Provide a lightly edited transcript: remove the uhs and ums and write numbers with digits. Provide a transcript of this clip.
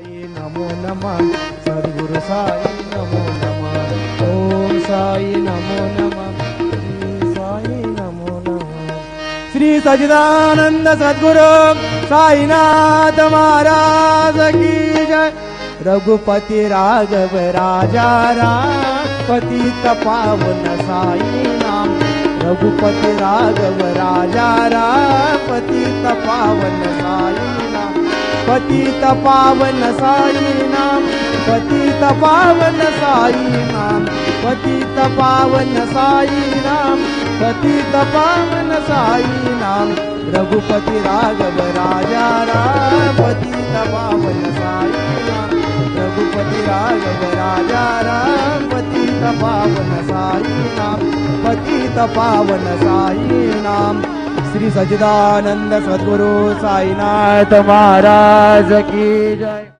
साई नमो नमः सद्गुरु साई नमो नमः ओम साई नमो नमः श्री साई नमो नमः श्री सच्चिदानंद सद्गुरु साईनाथ महाराज की जय रघुपति राघव राजा राम पतित पावन साई नाम रघुपति राघव राजा राम पतित पावन साई नाम पतित पावन साई नाम पतित पावन साई नाम पतित पावन साई नाम पतित पावन साई नाम रघुपति राघव राजा राम पतित पावन साई नाम रघुपति राघव राजा राम पतित पावन साई नाम पतित पावन साई नाम श्री सच्चिदानंद सद्गुरु साईनाथ महाराज की जय।